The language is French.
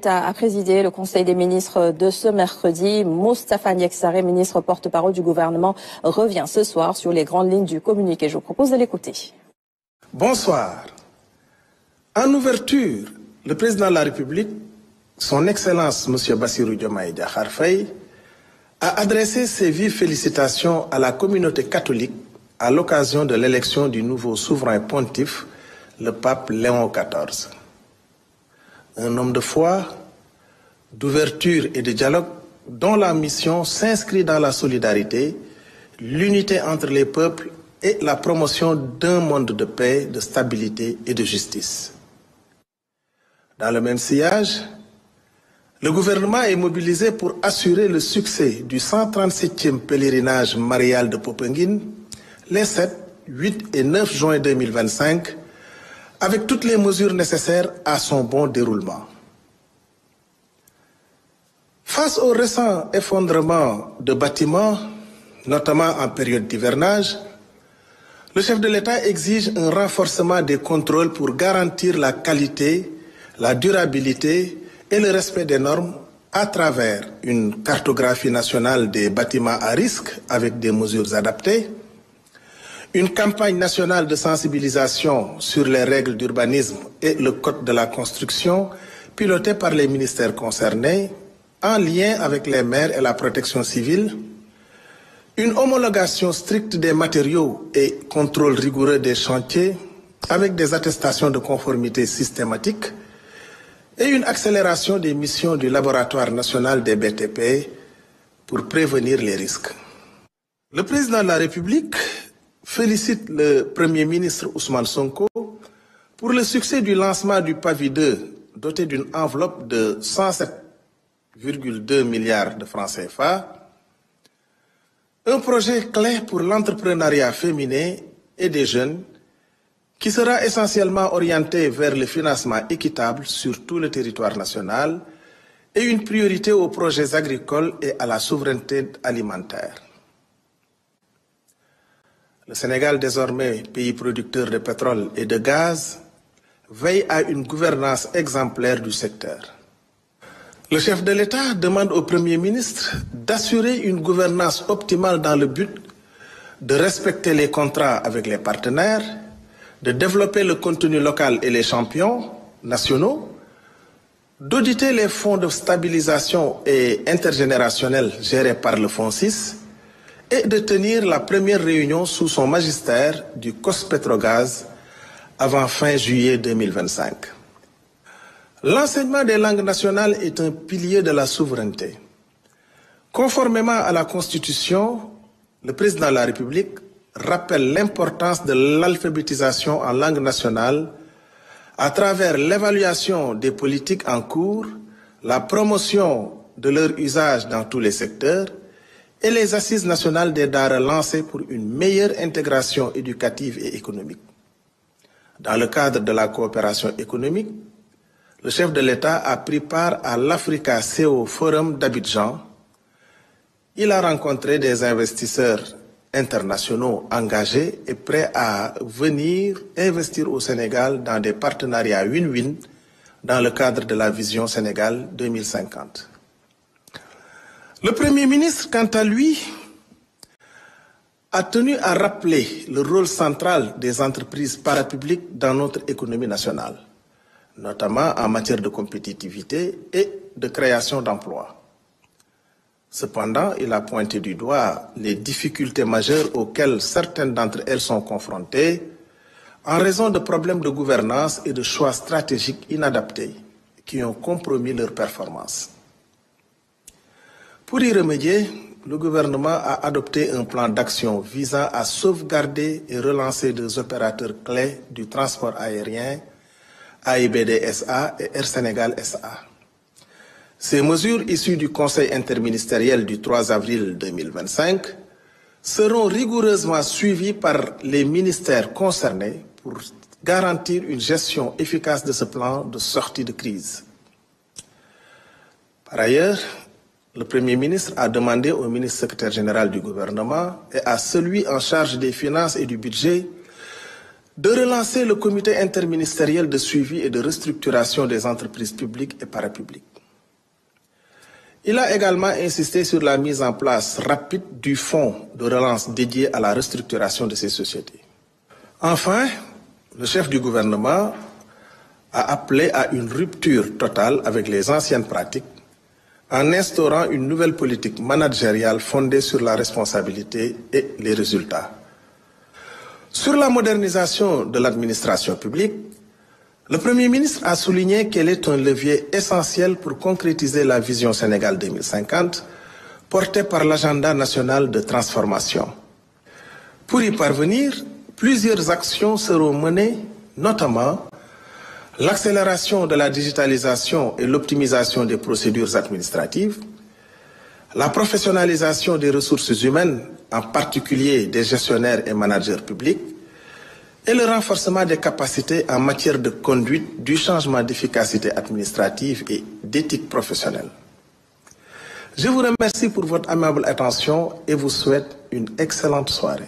A présidé le Conseil des ministres de ce mercredi. Moustapha Niack Sarré, ministre porte-parole du gouvernement, revient ce soir sur les grandes lignes du communiqué. Je vous propose de l'écouter. Bonsoir. En ouverture, le président de la République, son Excellence M. Bassirou Diomaye Diakhar Faye, a adressé ses vives félicitations à la communauté catholique à l'occasion de l'élection du nouveau souverain pontife, le pape Léon XIV. Un homme de foi, d'ouverture et de dialogue dont la mission s'inscrit dans la solidarité, l'unité entre les peuples et la promotion d'un monde de paix, de stabilité et de justice. Dans le même sillage, le gouvernement est mobilisé pour assurer le succès du 137e pèlerinage marial de Popenguine les 7, 8 et 9 juin 2025 avec toutes les mesures nécessaires à son bon déroulement. Face au récent effondrement de bâtiments, notamment en période d'hivernage, le chef de l'État exige un renforcement des contrôles pour garantir la qualité, la durabilité et le respect des normes à travers une cartographie nationale des bâtiments à risque avec des mesures adaptées, une campagne nationale de sensibilisation sur les règles d'urbanisme et le code de la construction pilotée par les ministères concernés en lien avec les maires et la protection civile, une homologation stricte des matériaux et contrôle rigoureux des chantiers avec des attestations de conformité systématiques et une accélération des missions du Laboratoire national des BTP pour prévenir les risques. Le président de la République félicite le Premier ministre Ousmane Sonko pour le succès du lancement du PAVI 2 doté d'une enveloppe de 107,2 milliards de francs CFA, un projet clé pour l'entrepreneuriat féminin et des jeunes qui sera essentiellement orienté vers le financement équitable sur tout le territoire national et une priorité aux projets agricoles et à la souveraineté alimentaire. Le Sénégal, désormais pays producteur de pétrole et de gaz, veille à une gouvernance exemplaire du secteur. Le chef de l'État demande au Premier ministre d'assurer une gouvernance optimale dans le but de respecter les contrats avec les partenaires, de développer le contenu local et les champions nationaux, d'auditer les fonds de stabilisation et intergénérationnels gérés par le Fonds 6 et de tenir la première réunion sous son magistère du COS-Petrogaz avant fin juillet 2025. L'enseignement des langues nationales est un pilier de la souveraineté. Conformément à la Constitution, le président de la République rappelle l'importance de l'alphabétisation en langue nationale à travers l'évaluation des politiques en cours, la promotion de leur usage dans tous les secteurs et les assises nationales des daara lancées pour une meilleure intégration éducative et économique. Dans le cadre de la coopération économique, le chef de l'État a pris part à l'Africa CO Forum d'Abidjan. Il a rencontré des investisseurs internationaux engagés et prêts à venir investir au Sénégal dans des partenariats win-win dans le cadre de la vision Sénégal 2050. Le Premier ministre, quant à lui, a tenu à rappeler le rôle central des entreprises parapubliques dans notre économie nationale, notamment en matière de compétitivité et de création d'emplois. Cependant, il a pointé du doigt les difficultés majeures auxquelles certaines d'entre elles sont confrontées en raison de problèmes de gouvernance et de choix stratégiques inadaptés qui ont compromis leur performance. Pour y remédier, le gouvernement a adopté un plan d'action visant à sauvegarder et relancer des opérateurs clés du transport aérien, AIBD SA et Air Sénégal SA. Ces mesures issues du Conseil interministériel du 3 avril 2025 seront rigoureusement suivies par les ministères concernés pour garantir une gestion efficace de ce plan de sortie de crise. Par ailleurs, le Premier ministre a demandé au ministre secrétaire général du gouvernement et à celui en charge des finances et du budget de relancer le comité interministériel de suivi et de restructuration des entreprises publiques et parapubliques. Il a également insisté sur la mise en place rapide du fonds de relance dédié à la restructuration de ces sociétés. Enfin, le chef du gouvernement a appelé à une rupture totale avec les anciennes pratiques en instaurant une nouvelle politique managériale fondée sur la responsabilité et les résultats. Sur la modernisation de l'administration publique, le Premier ministre a souligné qu'elle est un levier essentiel pour concrétiser la vision Sénégal 2050 portée par l'agenda national de transformation. Pour y parvenir, plusieurs actions seront menées, notamment l'accélération de la digitalisation et l'optimisation des procédures administratives, la professionnalisation des ressources humaines, en particulier des gestionnaires et managers publics, et le renforcement des capacités en matière de conduite, du changement d'efficacité administrative et d'éthique professionnelle. Je vous remercie pour votre aimable attention et vous souhaite une excellente soirée.